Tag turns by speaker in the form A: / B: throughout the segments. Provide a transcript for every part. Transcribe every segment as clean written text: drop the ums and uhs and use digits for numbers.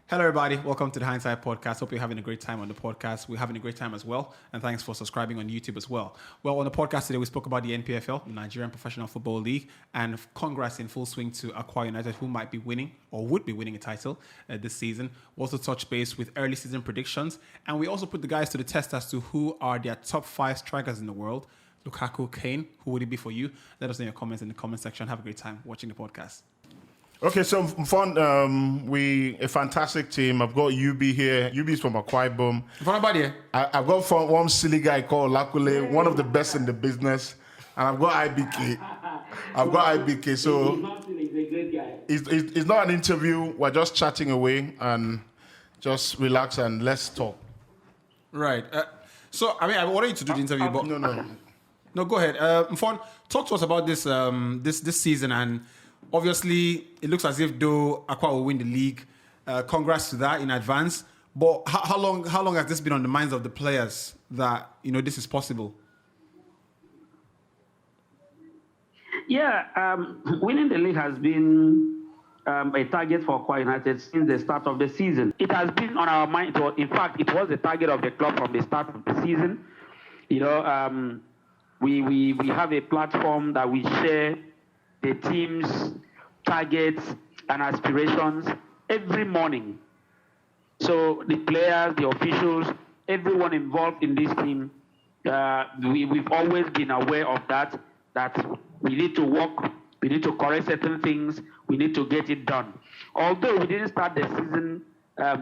A: Hello, everybody. Welcome to the Hindsight Podcast. Hope you're having a great time on the podcast. We're having a great time as well. And thanks for subscribing on YouTube as well. Well, on the podcast today, we spoke about the NPFL, the Nigerian Professional Football League. And congrats in full swing to Akwa United, who might be winning or would be winning a title this season. We also touched base with early season predictions. And we also put the guys to the test as to who are their top 5 strikers in the world. Lukaku, Kane, who would it be for you? Let us know your comments in the comment section. Have a great time watching the podcast.
B: Okay, so Mfon, a fantastic team. I've got UB here. UB's from Akwa Ibom. I've got one silly guy called Lakule, one of the best in the business, and I've got IBK. So it's not an interview. We're just chatting away and just relax and let's talk.
A: Right. So I wanted you to do the interview, but no, go ahead. Mfon, talk to us about this this season. And obviously, it looks as if though Akwa will win the league. Congrats to that in advance. But how long has this been on the minds of the players that this is possible?
C: Yeah, winning the league has been a target for Akwa United since the start of the season. It has been on our mind. In fact, it was the target of the club from the start of the season. We have a platform that we share the team's targets and aspirations every morning. So the players, the officials, everyone involved in this team, we've always been aware of that we need to work, we need to correct certain things, we need to get it done. Although we didn't start the season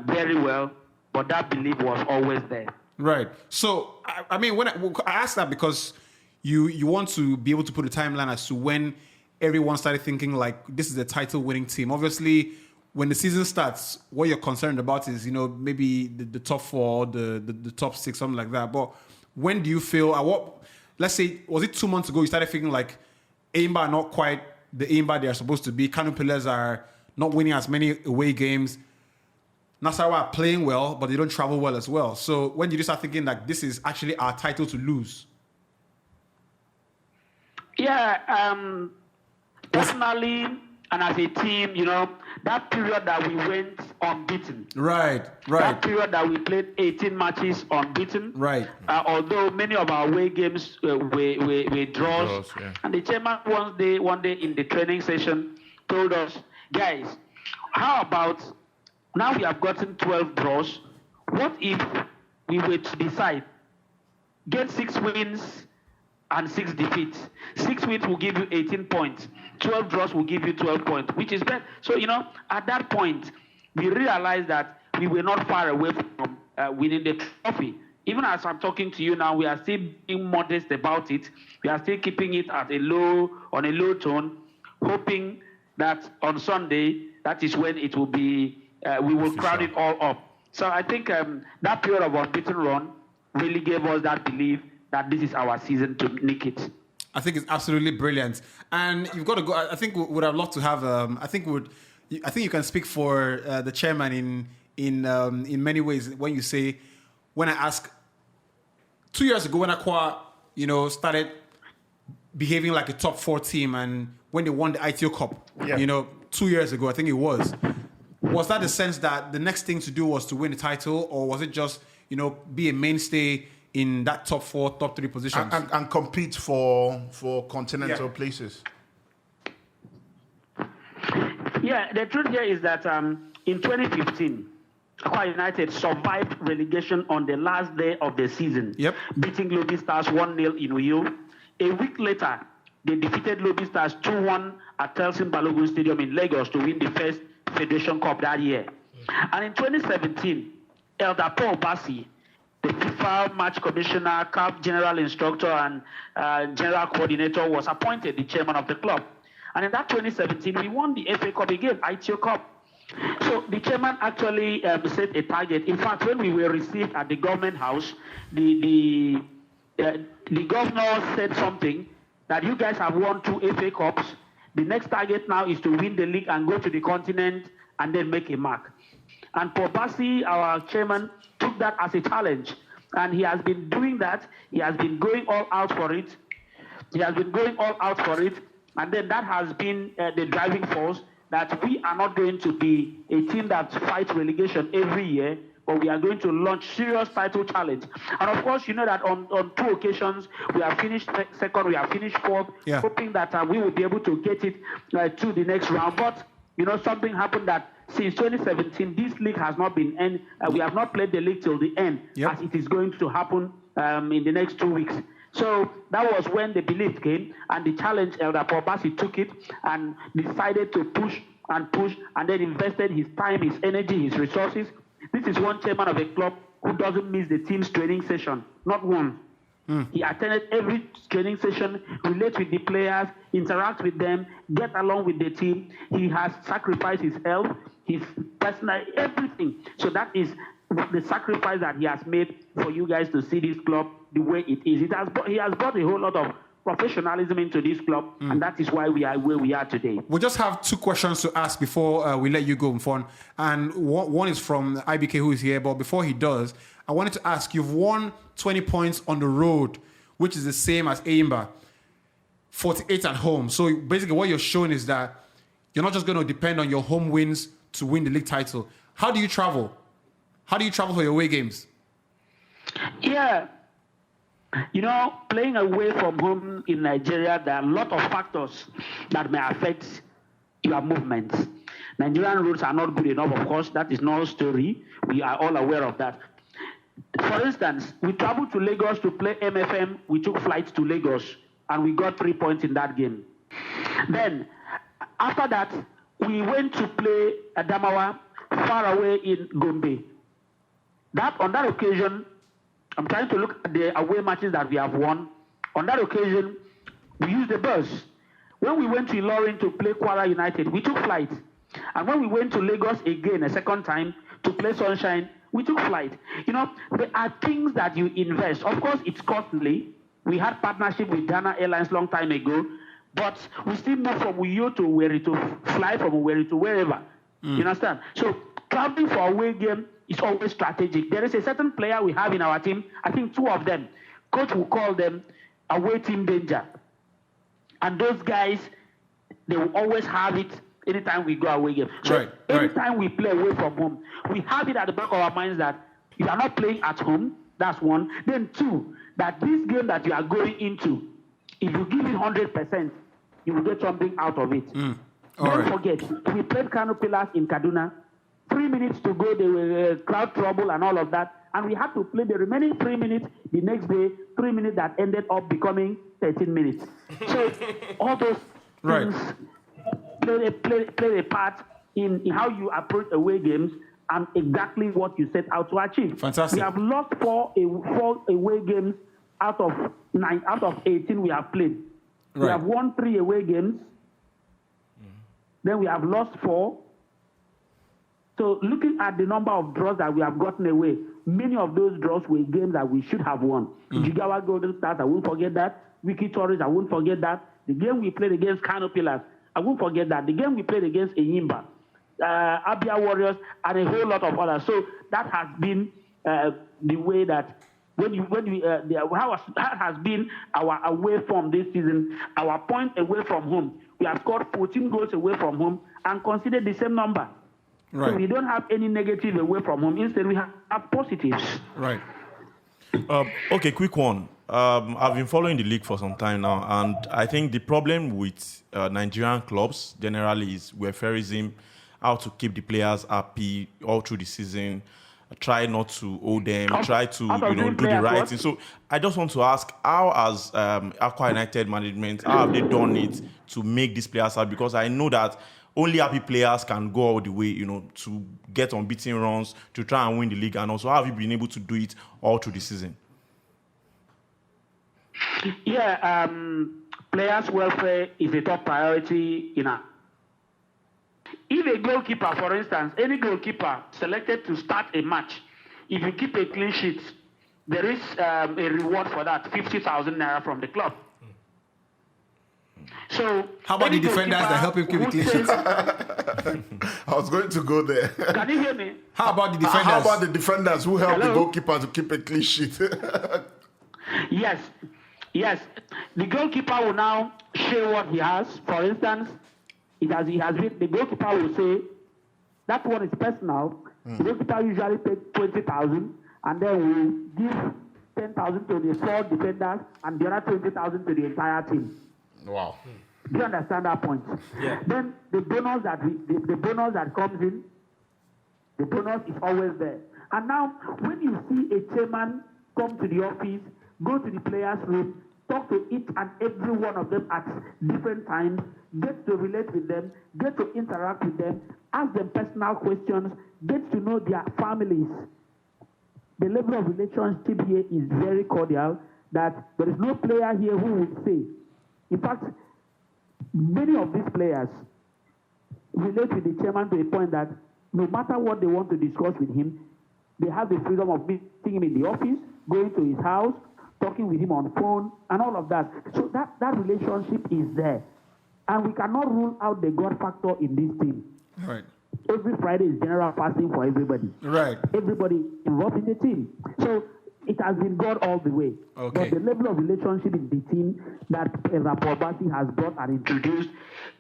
C: very well, but that belief was always there.
A: Right. So, when I asked that because you want to be able to put a timeline as to when everyone started thinking like this is a title-winning team. Obviously, when the season starts, what you're concerned about is maybe the top 4, the top 6, something like that. But when do you feel? Let's say, was it 2 months ago you started thinking like Aimba are not quite the Aimba they are supposed to be? Kano Pillars are not winning as many away games. Nasarawa are playing well, but they don't travel well as well. So when did you start thinking like this is actually our title to lose?
C: Yeah. Personally, and as a team, that period that we went unbeaten.
A: Right.
C: That period that we played 18 matches unbeaten.
A: Right.
C: Although many of our away games were draws.
B: Yeah.
C: And the chairman one day in the training session told us, guys, how about now we have gotten 12 draws? What if we were to decide, get 6 wins and 6 defeats? 6 wins will give you 18 points. 12 draws will give you 12 points, which is better. So, at that point, we realized that we were not far away from winning the trophy. Even as I'm talking to you now, we are still being modest about it. We are still keeping it on a low tone, hoping that on Sunday, that is when it will be, we will crowd it all up. So I think that period of unbeaten run really gave us that belief that this is our season to nick it.
A: I think it's absolutely brilliant, and you've got to go. I think we would have loved to have. I think you can speak for the chairman in many ways when you say, when I ask 2 years ago when Akwa started behaving like a top 4 team, and when they won the ITO Cup, 2 years ago I think it was that the sense that the next thing to do was to win the title, or was it just be a mainstay in that top 4, top 3 positions
B: and compete for continental places?
C: Yeah, the truth here is that in 2015, Akwa United survived relegation on the last day of the season, beating Lobby Stars 1-0 in Uyo. A week later, they defeated Lobby Stars 2-1 at Telsin Balogun Stadium in Lagos to win the first Federation Cup that year. And in 2017, Elder Paul Bassi, the FIFA match commissioner, CAF general instructor, and general coordinator, was appointed the chairman of the club. And in that 2017, we won the FA Cup again, ITO Cup. So the chairman actually set a target. In fact, when we were received at the government house, the governor said something that you guys have won 2 FA Cups. The next target now is to win the league and go to the continent and then make a mark. And Paul Bassi, our chairman, took that as a challenge. And he has been doing that. He has been going all out for it. And then that has been the driving force that we are not going to be a team that fights relegation every year, but we are going to launch serious title challenge. And of course, you know that on 2 occasions, we have finished second, we have finished fourth, hoping that we will be able to get it to the next round. But, you know, something happened that since 2017, this league has not been we have not played the league till the end, as it is going to happen in the next 2 weeks. So that was when the belief came, and the challenge, Elder Paul Bassi took it and decided to push, and then invested his time, his energy, his resources. This is one chairman of a club who doesn't miss the team's training session, not one. He attended every training session, relate with the players, interact with them, get along with the team. He has sacrificed his health, his personal, everything. So that is the sacrifice that he has made for you guys to see this club the way it is. He has brought a whole lot of professionalism into this club, and that is why we are where we are today.
A: We'll just have 2 questions to ask before we let you go, Mfon. And one is from IBK, who is here. But before he does, I wanted to ask, you've won 20 points on the road, which is the same as Eimba, 48 at home. So basically what you're showing is that you're not just going to depend on your home wins to win the league title. How do you travel? How do you travel for your away games?
C: Yeah. You know, playing away from home in Nigeria, there are a lot of factors that may affect your movements. Nigerian roads are not good enough, of course. That is no story. We are all aware of that. For instance, we traveled to Lagos to play MFM. We took flights to Lagos, and we got 3 points in that game. Then, after that, we went to play Adamawa, far away in Gombe. On that occasion, I'm trying to look at the away matches that we have won. On that occasion, we used the bus. When we went to Ilorin to play Akwa United, we took flight. And when we went to Lagos again a second time to play Sunshine, we took flight. You know, there are things that you invest. Of course, it's costly. We had partnership with Ghana Airlines long time ago, but we still move from Uyo to Owerri to fly from Owerri to wherever. You understand? So traveling for away game is always strategic. There is a certain player we have in our team, I think 2 of them. Coach will call them away team danger. And those guys, they will always have it anytime we go away game. So anytime we play away from home, we have it at the back of our minds that you are not playing at home. That's 1. Then 2, that this game that you are going into, if you give it 100%, you will get something out of it. Don't forget, we played Kano Pillars in Kaduna. 3 minutes to go, there were crowd trouble and all of that. And we had to play the remaining 3 minutes the next day, 3 minutes that ended up becoming 13 minutes. So all those things play a part in how you approach away games and exactly what you set out to achieve.
A: Fantastic.
C: We have lost 4 away games out of 18 we have played. We have won 3 away games. Then we have lost 4. So looking at the number of draws that we have gotten away, many of those draws were games that we should have won. Jigawa Golden Stars, I won't forget that. Wiki Torres, I won't forget that. The game we played against Kano Pillars, I won't forget that. The game we played against Enyimba, Abia Warriors, and a whole lot of others. So that has been the way that that has been our away from this season, our point away from home. We have scored 14 goals away from home and considered the same number. So we don't have any negative away from home. Instead, we have positives.
A: Right.
D: Okay, quick one. I've been following the league for some time now, and I think the problem with Nigerian clubs generally is welfareism, how to keep the players happy all through the season, try not to owe them, try to do the right thing. So I just want to ask, how has Akwa United management, how have they done it to make these players happy? Because I know that only happy players can go all the way, to get unbeaten runs, to try and win the league. And also, how have you been able to do it all through the season?
C: Yeah, players' welfare is a top priority in our. If a goalkeeper, for instance, any goalkeeper selected to start a match, if you keep a clean sheet, there is a reward for that, 50,000 naira from the club. So,
A: how about the defenders that help him keep a clean sheet?
B: I was going to go there.
C: Can you hear me?
A: How about the defenders?
B: How about the defenders who help the goalkeeper to keep a clean sheet?
C: Yes. The goalkeeper will now show what he has. For instance, He has been, the goalkeeper will say, that one is personal. The goalkeeper usually takes 20,000 and then we give 10,000 to the 4 defenders and the other 20,000 to the entire team.
B: Wow.
C: Do you understand that point?
E: Yeah.
C: Then the bonus that comes in, the bonus is always there. And now, when you see a chairman come to the office, go to the players' room, talk to each and every one of them at different times, get to relate with them, get to interact with them, ask them personal questions, get to know their families. The level of relationship here is very cordial, that there is no player here who would say. In fact, many of these players relate with the chairman to a point that no matter what they want to discuss with him, they have the freedom of meeting him in the office, going to his house, talking with him on phone, and all of that. So that relationship is there. And we cannot rule out the God factor in this team.
A: Right.
C: Every Friday is general fasting for everybody.
A: Right.
C: Everybody involved in the team. So it has been God all the way.
A: Okay.
C: But the level of relationship in the team that Rapor Basi has brought and introduced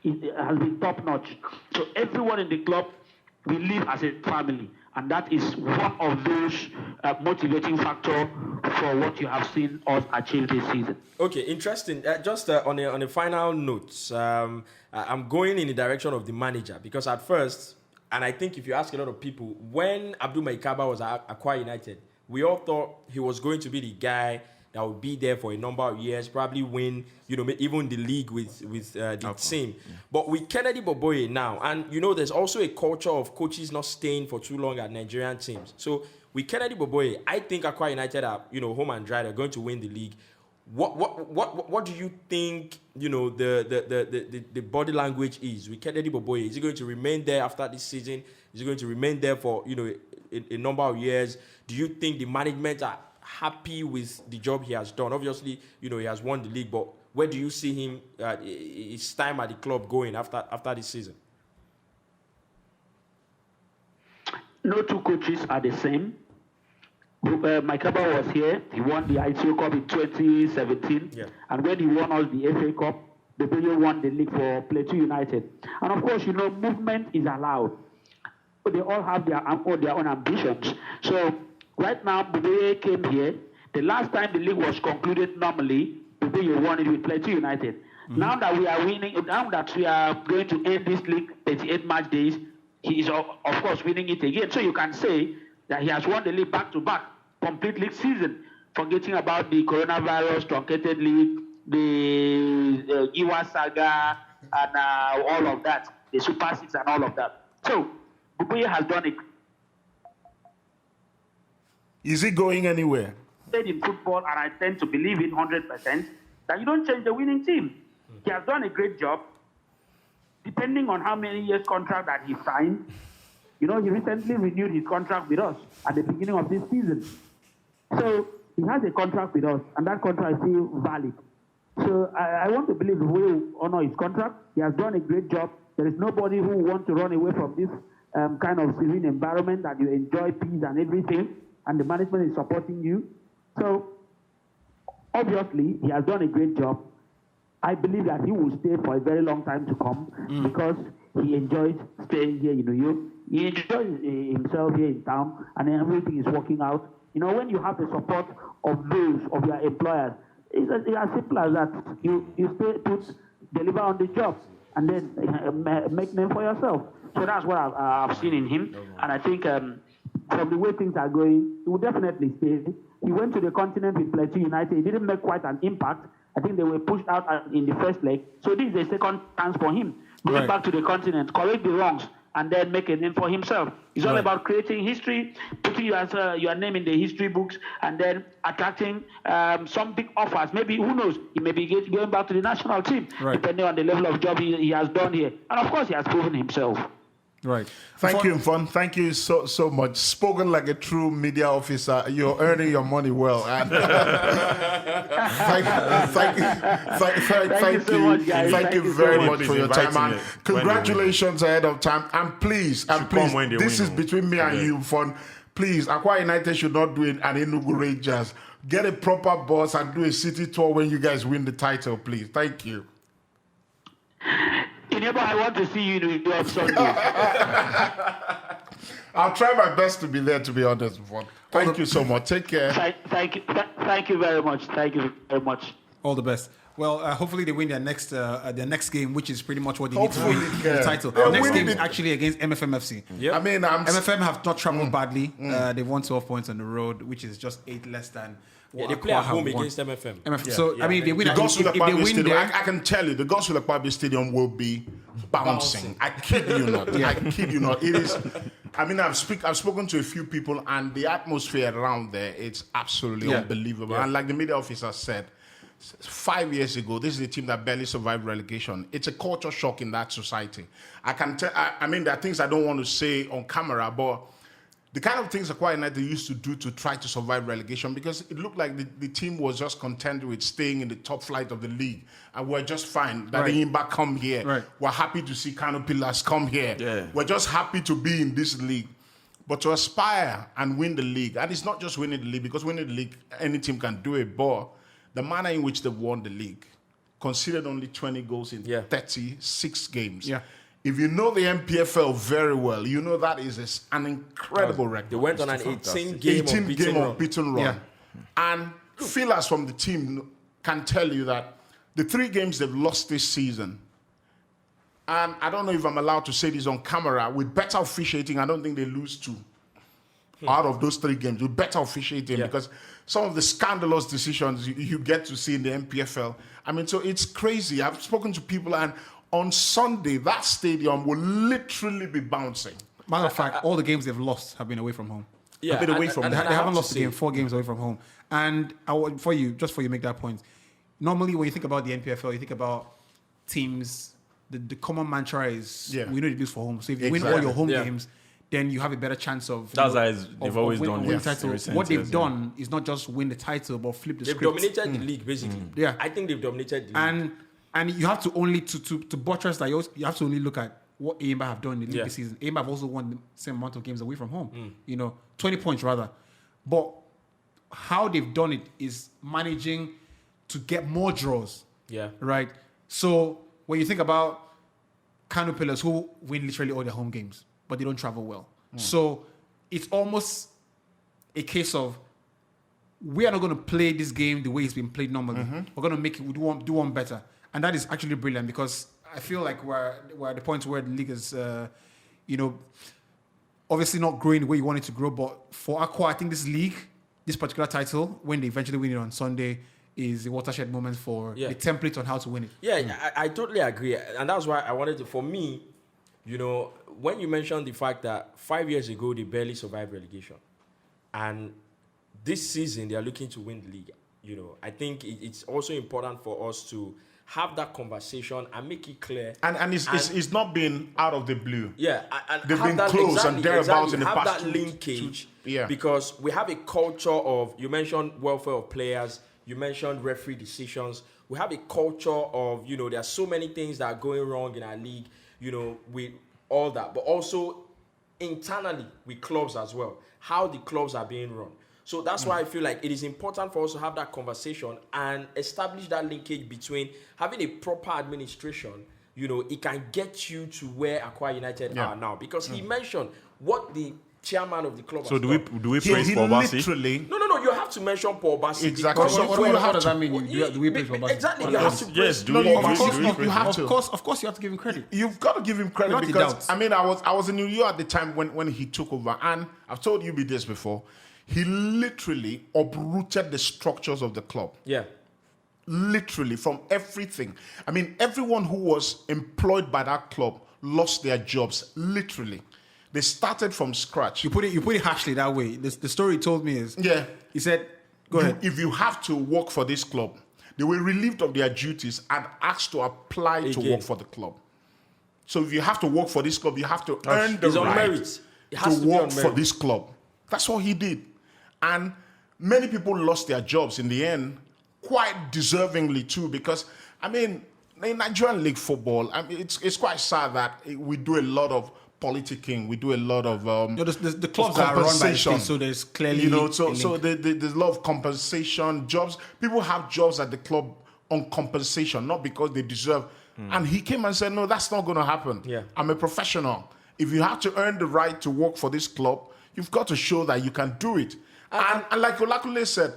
C: has been top notch. So everyone in the club will live as a family. And that is one of those motivating factors for what you have seen us achieve this season.
E: Okay, interesting. Just on a final note, I'm going in the direction of the manager because at first, and I think if you ask a lot of people, when Abdul Maikaba was at Akwa United, we all thought he was going to be the guy that would be there for a number of years, probably win, even the league with the team. Yeah. But with Kennedy Boboye now, and there's also a culture of coaches not staying for too long at Nigerian teams. So with Kennedy Boboye, I think Akwa United are, home and dry. They're going to win the league. What do you think, the body language is with Kennedy Boboye? Is he going to remain there after this season? Is he going to remain there for, a number of years? Do you think the management are happy with the job he has done? Obviously, he has won the league, but where do you see him, his time at the club going after this season?
C: No two coaches are the same. Maikaba was here. He won the ITO Cup in 2017. Yeah. And when he won us the FA Cup, the player won the league for Plateau United. And of course, movement is allowed. They all have their own ambitions. So right now, Boboye came here. The last time the league was concluded normally, Boboye won it with Plateau United. Mm-hmm. Now that we are winning, now that we are going to end this league 38 match days, he is of course winning it again. So you can say that he has won the league back-to-back, complete league season, forgetting about the coronavirus, truncated league, the Iwa saga, and all of that, the Super Six and all of that. So Boboye has done it.
B: Is he going anywhere?
C: In football, and I tend to believe in 100%, that you don't change the winning team. He has done a great job. Depending on how many years contract that he signed, he recently renewed his contract with us at the beginning of this season. So he has a contract with us, and that contract is still valid. So I want to believe we will honor his contract. He has done a great job. There is nobody who wants to run away from this kind of serene environment that you enjoy peace and everything, and the management is supporting you. So obviously, he has done a great job. I believe that he will stay for a very long time to come because he enjoys staying here in New York. He enjoys himself here in town, and everything is working out. When you have the support of those of your employers, it's as simple as that. You stay put, deliver on the job, and then make name for yourself. So that's what I've seen in him, and I think from the way things are going, he will definitely stay. He went to the continent with Plateau United. He didn't make quite an impact. I think they were pushed out in the first leg. So this is the second chance for him. Going back to the continent, correct the wrongs, and then make a name for himself. It's all about creating history, putting your name in the history books, and then attracting some big offers. Maybe, who knows, he may be going back to the national team, depending on the level of job he has done here. And of course, he has proven himself.
A: Right.
B: Thank you, Mfon. Thank you so much. Spoken like a true media officer. You're earning your money well. And thank you very much for your time. And congratulations ahead of time. And please, this is between me and you, Mfon. Please, Akwa United should not do an Enugu Rangers. Get a proper boss and do a city tour when you guys win the title, please. Thank you.
C: Ineba, I want to see you on Sunday.
B: I'll try my best to be there, to be honest. Thank you so much. Take care.
C: Thank you very much. Thank you very much.
A: All the best. Well, hopefully they win their next game, which is pretty much what they need to win the title. The next game is actually against MFMFC.
B: Yep. I mean,
A: MFM have not traveled badly. They've won 12 points on the road, which is just 8 less than.
E: They play at home against MFM.
A: So I mean, they win. If they win there,
B: I can tell you, the Gospel Akpabio Stadium will be bouncing. I kid you not. I kid you not. It is. I mean, I've spoken to a few people, and the atmosphere around there, it's absolutely unbelievable. And like the media officer said, 5 years ago, this is a team that barely survived relegation. It's a culture shock in that society. I can tell. I mean, there are things I don't want to say on camera, but the kind of things Akwa United used to do to try to survive relegation, because it looked like the team was just content with staying in the top flight of the league, and we're just fine that the Imba come here.
A: Right.
B: We're happy to see Kano Pillars come here.
D: Yeah.
B: We're just happy to be in this league. But to aspire and win the league, and it's not just winning the league, because winning the league, any team can do it, but the manner in which they've won the league, considered only 20 goals in 36 games.
A: Yeah.
B: If you know the NPFL very well, you know that is an incredible record.
E: They went on an 18-game
B: unbeaten run.
A: Yeah.
B: And feelers from the team can tell you that the 3 games they've lost this season, and I don't know if I'm allowed to say this on camera, with better officiating, I don't think they lose 2 out of those 3 games. With better officiating, because some of the scandalous decisions you get to see in the NPFL, I mean, so it's crazy. I've spoken to people, and on Sunday, that stadium will literally be bouncing.
A: Matter of fact, all the games they've lost have been away from home.
B: Yeah,
A: They haven't lost a game, 4 games away from home. And for you make that point, normally when you think about the NPFL, you think about teams, the common mantra is we know they lose for home. So if you win all your home games, then you have a better chance of.
D: That's how they've always done.
A: Win the title. What they've done is not just win the title, but flip the script.
E: They've dominated the league, basically.
A: Yeah.
E: I think they've dominated the league.
A: And you have to only to buttress that. You have to only look at what Aimba have done in the league this season. Aimba have also won the same amount of games away from home. 20 points rather. But how they've done it is managing to get more draws.
E: Yeah.
A: Right. So when you think about Kano Pillars, who win literally all their home games, but they don't travel well. So it's almost a case of, we are not going to play this game the way it's been played normally. We're going to make it do one better. And that is actually brilliant, because I feel like we're at the point where the league is, obviously not growing the way you want it to grow. But for Akwa, I think this particular title, when they eventually win it on Sunday, is the watershed moment for the template on how to win it.
E: Yeah, I totally agree. And that's why I wanted to, for me, when you mentioned the fact that 5 years ago, they barely survived relegation. And this season, they are looking to win the league. I think it's also important for us to have that conversation and make it clear.
B: And it's not been out of the blue.
E: Yeah.
B: They've been close and thereabouts in the past.
E: Have that linkage. Because we have a culture of, you mentioned welfare of players, you mentioned referee decisions. We have a culture of, there are so many things that are going wrong in our league, with all that. But also internally with clubs as well, how the clubs are being run. So that's why I feel like it is important for us to have that conversation and establish that linkage between having a proper administration. It can get you to where Akwa United are now, because he mentioned what the chairman of the club.
D: So do we praise Paul Bassi?
B: Literally.
E: No. You have to mention Paul Bassi.
B: Exactly.
A: How does that mean? Do we praise Paul Bassi?
E: Exactly. You have to praise.
A: Of course, you have to give him credit.
B: You've got to give him credit, because I mean, I was in New York at the time when he took over, and I've told you this before. He literally uprooted the structures of the club.
E: Yeah.
B: Literally, from everything. I mean, everyone who was employed by that club lost their jobs. Literally. They started from scratch.
A: You put it harshly that way. The story he told me is, he said, go ahead.
B: If you have to work for this club, they were relieved of their duties and asked to apply to work for the club. So if you have to work for this club, you have to earn the right to work for this club. That's what he did. And many people lost their jobs in the end, quite deservingly too, because, I mean, in Nigerian league football, I mean, it's quite sad that we do a lot of politicking. We do a lot of
A: the clubs are run by the state, so there's clearly
B: so there's a lot of compensation jobs. People have jobs at the club on compensation, not because they deserve And he came and said, no, that's not going to happen.
E: Yeah.
B: I'm a professional. If you have to earn the right to work for this club, you've got to show that you can do it. And like Olakule said,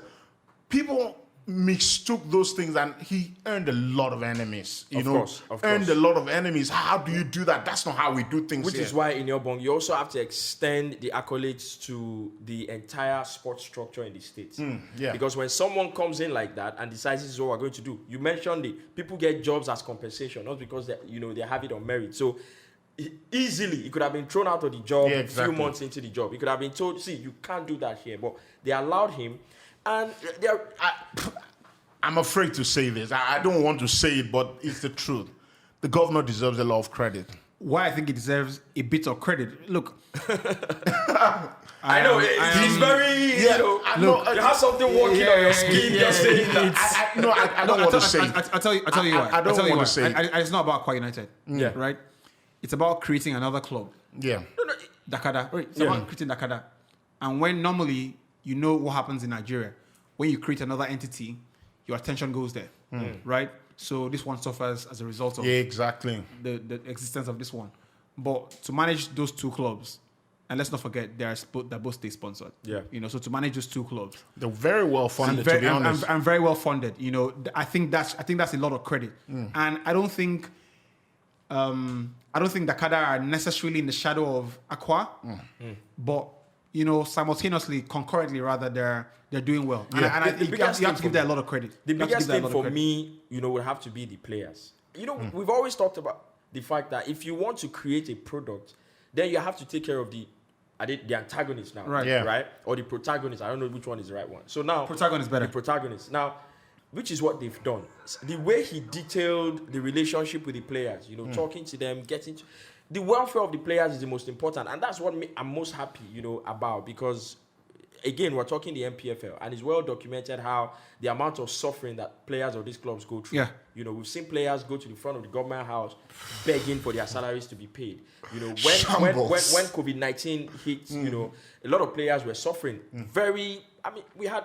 B: people mistook those things, and he earned a lot of enemies.
E: Of course.
B: Earned a lot of enemies. How do you do that? That's not how we do things.
E: Which is why in your bong, you also have to extend the accolades to the entire sports structure in the States. Because when someone comes in like that and decides this is what we're going to do, you mentioned it, people get jobs as compensation, not because they have it on merit. So easily, he could have been thrown out of the job a few months into the job. He could have been told, see, you can't do that here. But they allowed him. And
B: I'm afraid to say this. I don't want to say it, but it's the truth. The governor deserves a lot of credit.
A: Why I think he deserves a bit of credit. Look.
E: I know, he's very, you have something working on your skin just saying that.
B: I don't want to say it.
A: I'll tell you why.
B: I don't want to say it.
A: It's not about Akwa United. Right? It's about creating another club.
B: Yeah.
A: Dakada. It's about creating Dakada. And when normally you know what happens in Nigeria, when you create another entity, your attention goes there, right? So this one suffers as a result of the existence of this one. But to manage those two clubs, and let's not forget they're both state sponsored. Yeah. So to manage those two clubs,
B: they're very well funded. To be honest,
A: and very well funded. I think that's a lot of credit. And I don't think Dakada are necessarily in the shadow of Akwa, but simultaneously, concurrently, rather, they're doing well. And I think you have to give them a lot of credit.
E: The biggest thing for me, would have to be the players. We've always talked about the fact that if you want to create a product, then you have to take care of the antagonist now, right? Or the protagonist. I don't know which one is the right one. So now,
A: protagonist better.
E: The protagonist now, which is what they've done. The way he detailed the relationship with the players, talking to them, the welfare of the players is the most important, and that's what I'm most happy, about, because again, we're talking the NPFL, and it's well documented how the amount of suffering that players of these clubs go through. Yeah. We've seen players go to the front of the government house begging for their salaries to be paid. When COVID-19 hit, a lot of players were suffering. We had,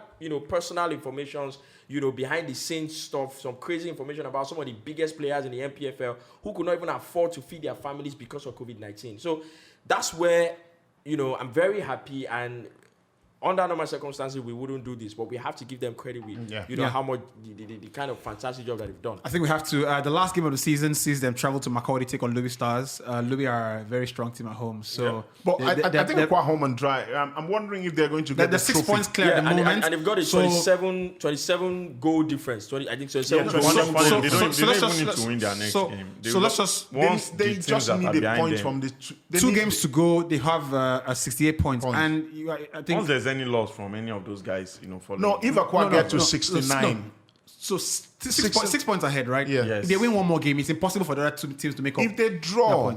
E: personal informations, behind the scenes stuff, some crazy information about some of the biggest players in the NPFL who could not even afford to feed their families because of COVID-19. So that's where, I'm very happy, and under normal circumstances, we wouldn't do this, but we have to give them credit with, how much the kind of fantastic job that they've done.
A: I think we have to. The last game of the season sees them travel to Macaulay, take on Luby Stars. Luby are a very strong team at home. So,
B: but I think they're quite home and dry. I'm wondering if they're going to get the
A: 6 points clear at the moment.
E: And they've got a 27 goal difference. I think 27.
D: They don't even need to win their next game.
A: So let's just...
B: They just need a point from the...
A: Two games to go. They have 68 points. And I think...
D: Once there's any loss from any of those guys,
B: if Akwa get to 69...
A: So 6 points ahead, right?
B: Yeah.
A: If they win one more game, it's impossible for the other two teams to make up.
B: If they draw...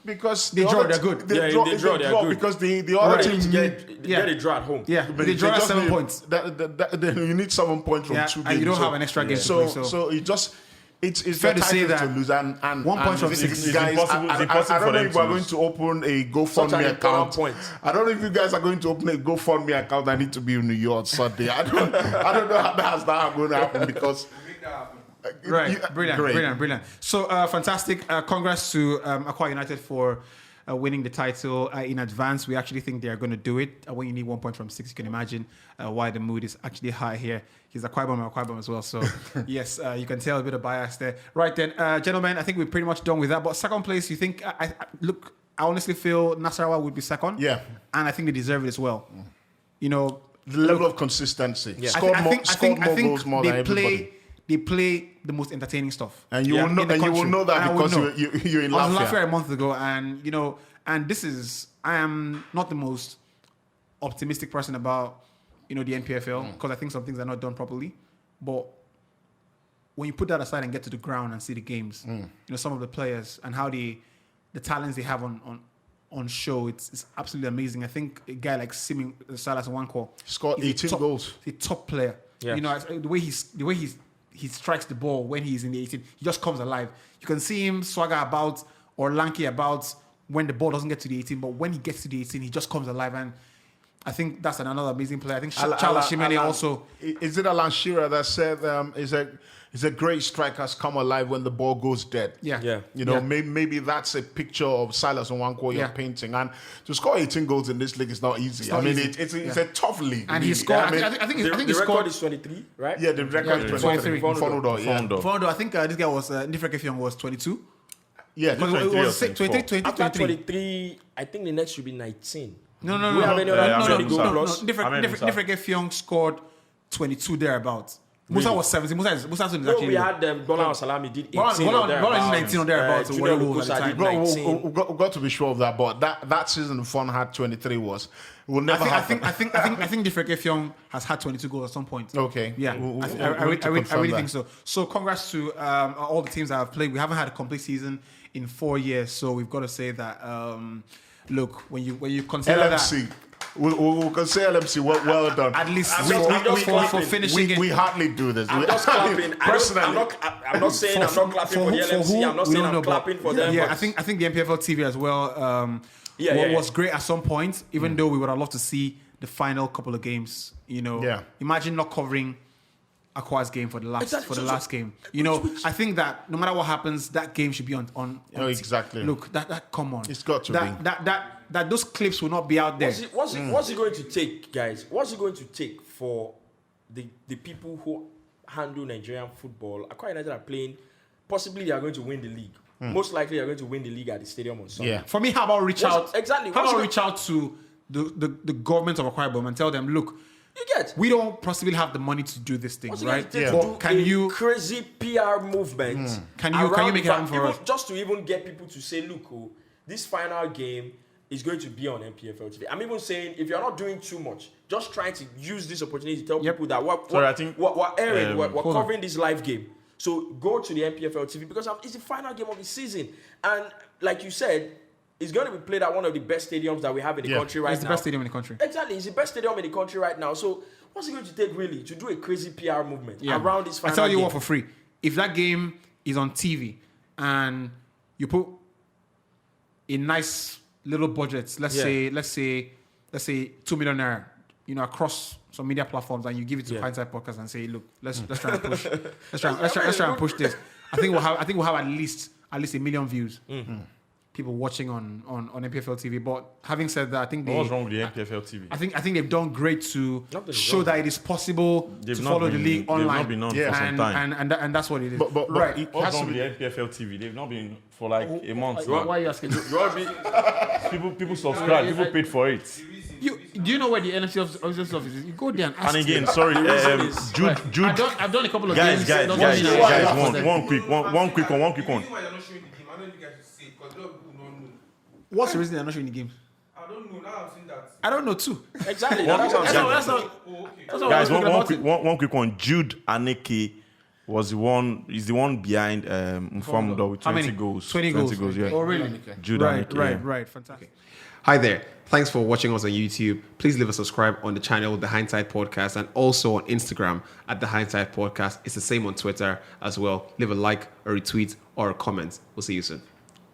B: Because
A: they draw, they're good.
B: They draw, they're good. Because the other team
E: get a draw at home.
A: Yeah, but they draw 7 points.
B: You need 7 points from 2 games.
A: And you don't have an extra game.
B: So it just... It's fair to say that to lose and
A: 1 point from 6
B: guys. I don't know if we're going to open a GoFundMe account. I don't know if you guys are going to open a GoFundMe account. I need to be in New York Sunday. I don't know how that's not going to happen because.
A: Right, brilliant. So fantastic. Congrats to Akwa United for winning the title in advance. We actually think they are going to do it. When you need 1 point from 6, you can imagine why the mood is actually high here. He's a Akwa Ibom as well. So, yes, you can tell a bit of bias there. Right then, gentlemen, I think we're pretty much done with that. But second place, you think... I honestly feel Nasarawa would be second.
B: Yeah.
A: And I think they deserve it as well.
B: The level of consistency. Yeah. Scored more goals more than everybody.
A: They play the most entertaining stuff.
B: And you will know that because you're in Lafayette.
A: I was in Lafayette a month ago, and, and this is... I am not the most optimistic person about... the NPFL, because I think some things are not done properly. But when you put that aside and get to the ground and see the games, some of the players and how the talents they have on show, it's absolutely amazing. I think a guy like Simi Salas Nwankwo
B: scored 18 goals.
A: He's a top player. Yes. The way he strikes the ball when he's in the 18, he just comes alive. You can see him swagger about or lanky about when the ball doesn't get to the 18, but when he gets to the 18, he just comes alive. And I think that's another amazing player. I think Charles Shimene also.
B: Is it Alan Shearer that said is a great strikers come alive when the ball goes dead?
A: Yeah.
B: You know, maybe that's a picture of Silas Nwankwo you're painting. And to score 18 goals in this league is not easy. It's a tough league.
A: And he scored. I think the
E: record is 23, right?
B: Yeah, the record is 23.
A: Fondo. I think this guy was Nifrek Effiong was 22.
B: Yeah,
A: it was 23.
E: After 23, I think the next should be 19.
A: No.
E: Do we have any other 20 goal plus?
A: Nifrek Effiong scored 22 thereabouts. Musa was 17. Musa is actually.
E: We had Bola Salami did 18
A: Bola 19 or thereabouts.
E: Junior Lukusa did 19.
B: We've got to be sure of that. But that season, Mfon had 23 was. Will never happen.
A: I think Nifrek Effiong has had 22 goals at some point.
B: Okay.
A: Yeah. I really think so. So congrats to all the teams that have played. We haven't had a complete season in 4 years, so we've got to say that. Look, when you consider
B: LMC.
A: that.
B: We'll consider LMC well done.
A: At least
E: for
A: finishing.
B: We hardly do this.
E: I'm just clapping.
B: Personally,
E: I'm not saying I'm not clapping for the LMC. I'm not saying I'm clapping for them.
A: Yeah, I think the NPFL TV as well. Was great at some point, even though we would have loved to see the final couple of games. You know, imagine not covering Akwa's game for the last game. You know, I think that no matter what happens, that game should be on
B: exactly.
A: Look, that come on.
B: It's got to be.
A: That those clips will not be out there.
E: What's it going to take, guys? What's it going to take for the people who handle Nigerian football? Akwa United are playing. Possibly they are going to win the league. Most likely they are going to win the league at the stadium on Sunday.
B: Yeah.
A: For me, how about reach out?
E: Exactly.
A: How about reach out to the government of Akwa Ibom and tell them, look, we don't possibly have the money to do this thing, right?
E: But can you crazy PR movement?
A: Can you make it happen for us?
E: Just to even get people to say, look, this final game is going to be on NPFL TV. I'm even saying, if you're not doing too much, just trying to use this opportunity to tell people that we're covering this live game. So go to the NPFL TV because it's the final game of the season. And like you said, it's going to be played at one of the best stadiums that we have in the country right now.
A: It's the best stadium in the country.
E: Exactly. It's the best stadium in the country right now. So what's it going to take really to do a crazy PR movement around this final game?
A: I tell you what for free. If that game is on TV and you put a nice little budget, let's say 2 million naira, across some media platforms, and you give it to Hindsight Podcast and say, look, let's try and push, let's try and push this. I think we'll have at least 1 million views. People watching on NPFL TV. But having said that, I think
D: what's wrong with the NPFL TV?
A: I think they've done great to show that it is possible to follow the league online.
D: They've not been on for some time.
A: And that's what it is.
B: But
A: right.
D: What's wrong with the NPFL TV? They've not been for like a month.
A: Why are you asking?
D: People subscribe. People paid for it.
A: Do you know where the NFC office is? You go there and ask.
D: And again, sorry, Jude.
A: I've done a couple of
D: guys.
A: games.
D: One quick one.
A: What's the reason they're not showing the games?
F: I don't know. Now I've seen that.
A: I don't know too.
E: Exactly.
D: Guys, one quick one. Jude Aneke is the one behind Mfon with 20 goals.
A: 20 goals, yeah. Oh, really?
D: Jude Aneke.
A: Right. Fantastic.
G: Hi there. Thanks for watching us on YouTube. Please leave a subscribe on the channel, The Hindsight Podcast, and also on Instagram at The Hindsight Podcast. It's the same on Twitter as well. Leave a like, a retweet, or a comment. We'll see you soon.